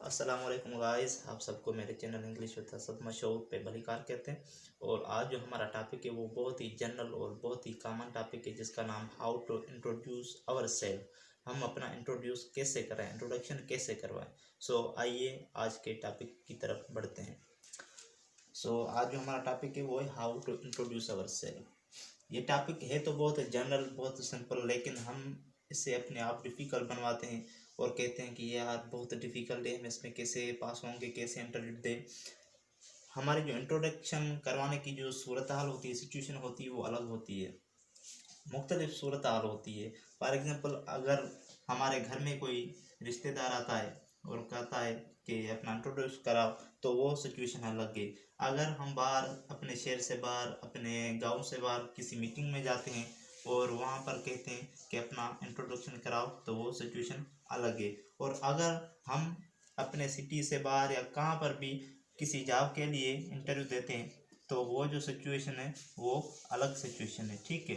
अस्सलाम वालेकुम गाइस, आप सबको मेरे चैनल इंग्लिश विद असद मशहूर पे भलीकार कहते हैं। और आज जो हमारा टॉपिक है वो बहुत ही जनरल और बहुत ही कॉमन टॉपिक है जिसका नाम how to introduce our self. हम अपना इंट्रोड्यूस कैसे कराएं, इंट्रोडक्शन कैसे करवाएं। आइए आज के टॉपिक की तरफ बढ़ते हैं। आज जो हमारा टॉपिक है वो है how to introduce our self. ये टॉपिक है तो बहुत जनरल, बहुत सिंपल, लेकिन हम इसे अपने आप डिफ़िकल्ट बनवाते हैं और कहते हैं कि यार बहुत डिफ़िकल्ट है, हम इसमें कैसे पास होंगे, कैसे इंटरव्यू दें। हमारी जो इंट्रोडक्शन करवाने की जो सूरत हाल होती है, सिचुएशन होती है, वो अलग होती है, मुख्तलिफ सूरत हाल होती है। फॉर एग्ज़ाम्पल, अगर हमारे घर में कोई रिश्तेदार आता है और कहता है कि अपना इंट्रोड्यूस कराओ, तो वो सिचुएशन अलग है। अगर हम बाहर, अपने शहर से बाहर, अपने गांव से बाहर किसी मीटिंग में जाते हैं और वहाँ पर कहते हैं कि अपना इंट्रोडक्शन कराओ, तो वो सिचुएशन अलग है। और अगर हम अपने सिटी से बाहर या कहाँ पर भी किसी जॉब के लिए इंटरव्यू देते हैं, तो वो जो सिचुएशन है वो अलग सिचुएशन है। ठीक है,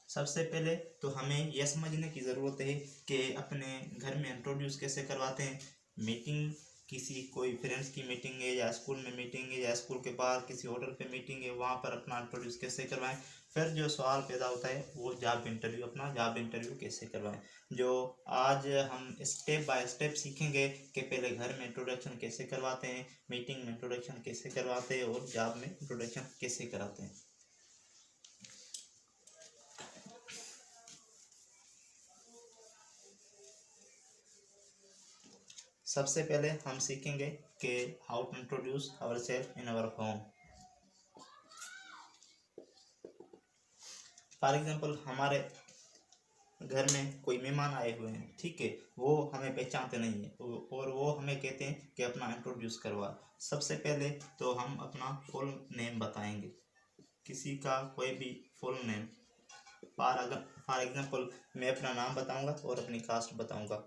सबसे पहले तो हमें यह समझने की ज़रूरत है कि अपने घर में इंट्रोड्यूस कैसे करवाते हैं। मीटिंग, किसी कोई फ्रेंड्स की मीटिंग है या स्कूल में मीटिंग है या स्कूल के बाहर किसी होटल पे मीटिंग है, वहाँ पर अपना इंट्रोड्यूस कैसे करवाएं। फिर जो सवाल पैदा होता है वो जॉब इंटरव्यू, अपना जॉब इंटरव्यू कैसे करवाएं, जो आज हम स्टेप बाय स्टेप सीखेंगे कि पहले घर में इंट्रोडक्शन कैसे करवाते हैं, मीटिंग में इंट्रोडक्शन कैसे करवाते हैं और जॉब में इंट्रोडक्शन कैसे कराते हैं। सबसे पहले हम सीखेंगे कि how to introduce our self in our home. For example, हमारे घर में कोई मेहमान आए हुए हैं, ठीक है, वो हमें पहचानते नहीं है और वो हमें कहते हैं कि अपना इंट्रोड्यूस करवा। सबसे पहले तो हम अपना फुल नेम बताएंगे, किसी का कोई भी फुल नेम। फॉर एग्जाम्पल, मैं अपना नाम बताऊंगा और अपनी कास्ट बताऊंगा।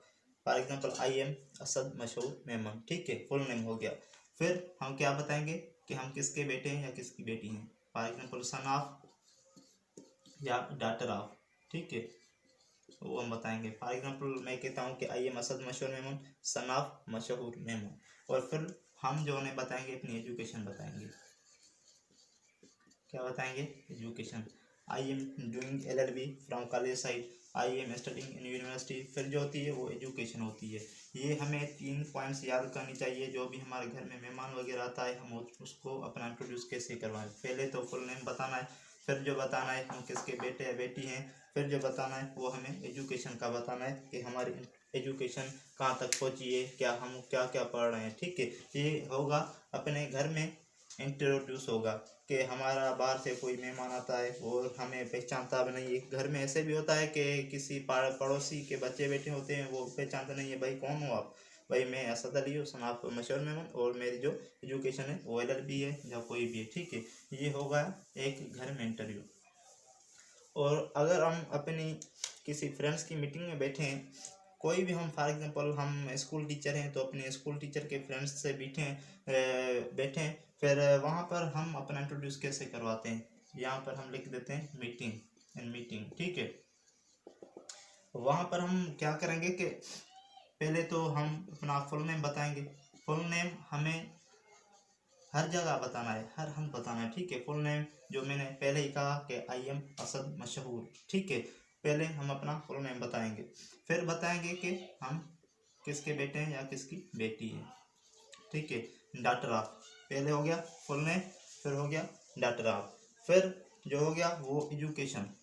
For example, I am Asad मशहूर मेमन, ठीक है, फुल नेम हो गया। फिर हम क्या बताएंगे कि हम किसके बेटे हैं या किसकी बेटी हैं। फॉर एग्जाम्पल, सन ऑफ या डॉटर ऑफ, ठीक है, वो हम बताएंगे। फॉर एग्जाम्पल, मैं कहता हूँ कि आई एम असद मशहूर मेमन, सन ऑफ मशहूर मेमन। और फिर हम जो उन्हें बताएंगे अपनी एजुकेशन बताएंगे। क्या बताएंगे? Education. I am doing LLB from college side, I am studying in university. फिर जो होती है वो एजुकेशन होती है। ये हमें 3 पॉइंट्स याद करनी चाहिए। जो भी हमारे घर में मेहमान वगैरह आता है, हम उसको अपना इंट्रोड्यूस कैसे करवाएं। पहले तो फुल नेम बताना है, फिर जो बताना है हम किसके बेटे या बेटी हैं, फिर जो बताना है वो हमें एजुकेशन का बताना है कि हमारी एजुकेशन कहाँ तक पहुँची है, क्या हम क्या क्या पढ़ रहे हैं। ठीक है, ये होगा अपने घर में इंट्रोड्यूस होगा कि हमारा बाहर से कोई मेहमान आता है और हमें पहचानता भी नहीं है। घर में ऐसे भी होता है कि किसी पड़ोसी के बच्चे बैठे होते हैं, वो पहचानते नहीं है, भाई कौन हो आप। भाई मैं असद अली हूँ, सनाफ मशहूर मेमन, और मेरी जो एजुकेशन है वो LLB है या कोई भी है। ठीक है, ये होगा एक घर में इंटरव्यू। और अगर हम अपनी किसी फ्रेंड्स की मीटिंग में बैठे हैं, कोई भी, हम फॉर एग्जांपल हम स्कूल टीचर हैं तो अपने स्कूल टीचर के फ्रेंड्स से बैठे, फिर वहाँ पर हम अपना इंट्रोड्यूस कैसे करवाते हैं। यहाँ पर हम लिख देते हैं मीटिंग, इन मीटिंग, ठीक है। वहाँ पर हम क्या करेंगे कि पहले तो हम अपना फुल नेम बताएंगे। फुल नेम हमें हर जगह बताना है, हर हम बताना है, ठीक है। फुल नेम जो मैंने पहले ही कहा कि आई एम असद मशहूर, ठीक है। पहले हम अपना फुल नेम बताएंगे, फिर बताएंगे कि हम किसके बेटे हैं या किसकी बेटी है, ठीक है। डॉटर ऑफ, पहले हो गया फुल नेम, फिर हो गया डॉटर ऑफ, फिर जो हो गया वो एजुकेशन।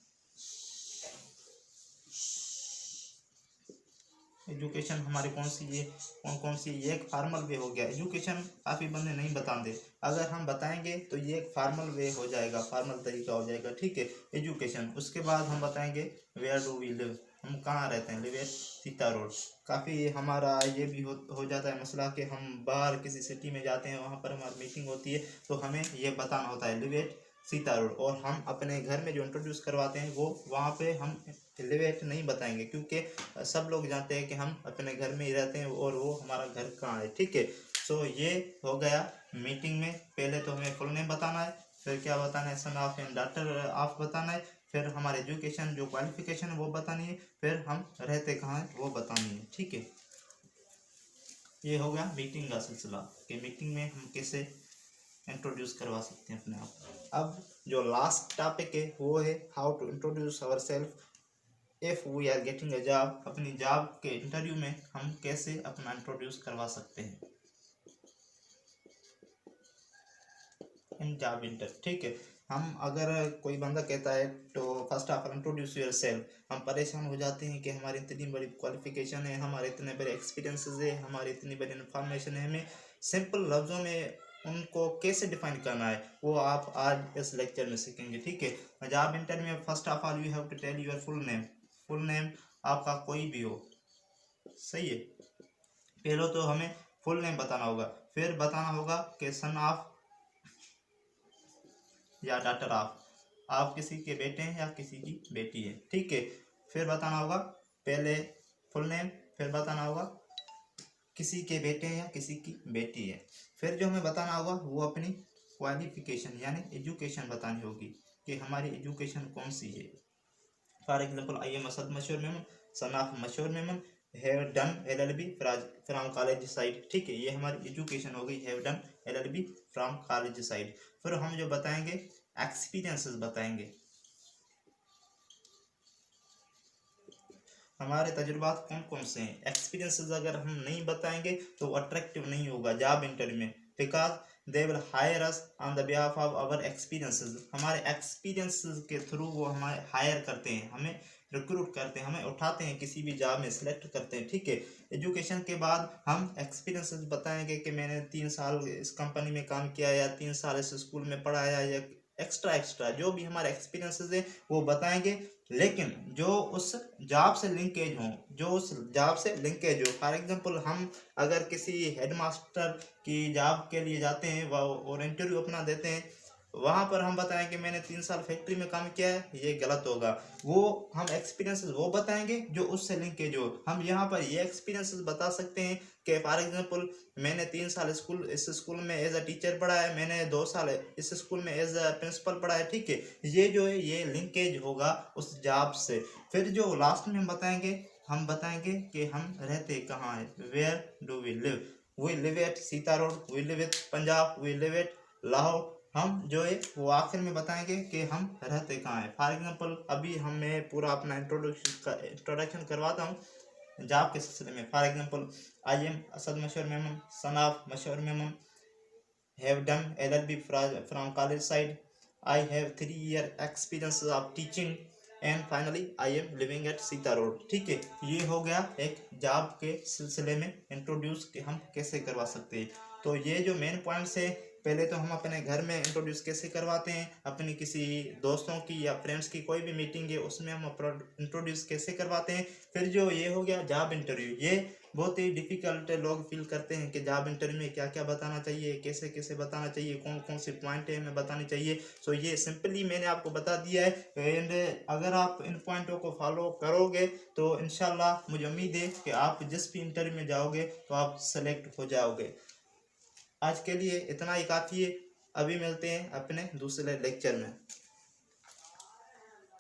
एजुकेशन हमारी कौन सी है, कौन सी, ये एक फार्मल वे हो गया। एजुकेशन काफ़ी बंदे नहीं बताते, अगर हम बताएंगे तो ये एक फार्मल वे हो जाएगा, फार्मल तरीका हो जाएगा, ठीक है, एजुकेशन। उसके बाद हम बताएंगे वेयर डू वी लिव, हम कहाँ रहते हैं, लिव एट सीता रोड। काफ़ी हमारा ये भी हो जाता है मसला कि हम बाहर किसी सिटी में जाते हैं, वहाँ पर हमारी मीटिंग होती है, तो हमें ये बताना होता है लिव एट सीता रोड। और हम अपने घर में जो इंट्रोड्यूस करवाते हैं वो वहाँ पे हम एलिवेट नहीं बताएंगे, क्योंकि सब लोग जानते हैं कि हम अपने घर में ही रहते हैं और वो हमारा घर कहाँ है, ठीक है। ये हो गया मीटिंग में। पहले तो हमें फुल नेम बताना है, फिर क्या बताना है, son of and daughter of बताना है, फिर हमारे एजुकेशन जो क्वालिफिकेशन है वो बतानी है, फिर हम रहते कहाँ हैं वो बतानी है, ठीक है। ये हो गया मीटिंग का सिलसिला कि मीटिंग में हम कैसे इंट्रोड्यूस करवा सकते हैं अपने आप। अब जो लास्ट टॉपिक है वो है how to introduce our self if we are getting a job. अपनी जॉब के इंटरव्यू में हम कैसे अपना इंट्रोड्यूस करवा सकते हैं इन जॉब इंटरव्यू। ठीक है, हम अगर कोई बंदा कहता है तो first of all introduce your self, हम परेशान हो जाते हैं कि हमारी इतनी बड़ी क्वालिफिकेशन है, हमारे इतने बड़े एक्सपीरियंसेस है, हमारी इतनी बड़ी इन्फॉर्मेशन है, हमें सिंपल लफ्ज़ों में उनको कैसे डिफाइन करना है वो आप आज इस लेक्चर में सीखेंगे। ठीक है, जॉब इंटरव्यू में first of all you have to tell your full name. Full name आपका कोई भी हो, सही है। पहले तो हमें फुल नेम बताना होगा, फिर बताना होगा कि सन ऑफ या डॉटर ऑफ, आप किसी के बेटे हैं या किसी की बेटी है। ठीक है, फिर बताना होगा पहले फुल नेम, फिर बताना होगा किसी के बेटे हैं या किसी की बेटी है। फिर जो हमें बताना होगा वो अपनी क्वालिफिकेशन यानी एजुकेशन बतानी होगी कि हमारी एजुकेशन कौन सी है। For example I am Asad मशहूर मेमन, सन ऑफ मशहूर Memon, have done LLB from college side. ठीक है, ये हमारी एजुकेशन हो गई, have done LLB from college side. फिर हम जो बताएंगे एक्सपीरियंसेस बताएंगे, हमारे तजुर्बात कौन कौन से हैं। एक्सपीरियंसेस अगर हम नहीं बताएंगे तो अट्रैक्टिव नहीं होगा जॉब इंटरव्यू में, because they will hire us on the behalf of our experiences. हमारे एक्सपीरियंसेस के थ्रू वो हमें हायर करते हैं, हमें रिक्रूट करते हैं, हमें उठाते हैं, किसी भी जॉब में सिलेक्ट करते हैं। ठीक है, एजुकेशन के बाद हम एक्सपीरियंसेस बताएंगे कि मैंने 3 साल इस कंपनी में काम किया या 3 साल इस स्कूल में पढ़ाया या एक्स्ट्रा जो भी हमारे एक्सपीरियंसेस है वो बताएंगे, लेकिन जो उस जॉब से लिंकेज हो, जो उस जॉब से लिंकेज हो। फॉर एग्जांपल हम अगर किसी हेडमास्टर की जॉब के लिए जाते हैं और इंटरव्यू अपना देते हैं, वहाँ पर हम बताएं कि मैंने 3 साल फैक्ट्री में काम किया है, ये गलत होगा। वो हम एक्सपीरियंसेस वो बताएंगे जो उससे लिंकेज हो। हम यहाँ पर ये एक्सपीरियंसेस बता सकते हैं कि फॉर एग्जांपल मैंने 3 साल इस स्कूल में एज अ टीचर पढ़ा है, मैंने 2 साल इस स्कूल में एज अ प्रिंसिपल पढ़ा है। ठीक है, ये जो है ये लिंकेज होगा उस जॉब से। फिर जो लास्ट में हम बताएंगे कि हम रहते कहाँ हैं, where do we live. We live at Sita road, we live at Punjab, we live at Lahore. हम जो है वो आखिर में बताएंगे कि हम रहते कहाँ हैं। फॉर एग्जांपल अभी मैं पूरा अपना इंट्रोडक्शन करवाता हूँ जॉब के सिलसिले में। For example I am Asad मशहूर मेमन, सन ऑफ मशहूर Memon, have done LLB from college side, I have 3 year experience of teaching, and finally I am living at Sita road. ठीक है, ये हो गया एक जॉब के सिलसिले में इंट्रोड्यूस कि हम कैसे करवा सकते हैं। तो ये जो मेन पॉइंट्स है, पहले तो हम अपने घर में इंट्रोड्यूस कैसे करवाते हैं, अपनी किसी दोस्तों की या फ्रेंड्स की कोई भी मीटिंग है उसमें हम इंट्रोड्यूस कैसे करवाते हैं। फिर जो ये हो गया जॉब इंटरव्यू, ये बहुत ही डिफिकल्ट लोग फील करते हैं कि जॉब इंटरव्यू में क्या क्या बताना चाहिए, कैसे कैसे बताना चाहिए, कौन कौन से पॉइंट है हमें बतानी चाहिए। सो ये सिंपली मैंने आपको बता दिया है, एंड अगर आप इन पॉइंटों को फॉलो करोगे तो इंशाल्लाह मुझे उम्मीद है कि आप जिस भी इंटरव्यू में जाओगे तो आप सेलेक्ट हो जाओगे। आज के लिए इतना ही काफ़ी है, अभी मिलते हैं अपने दूसरे लेक्चर में।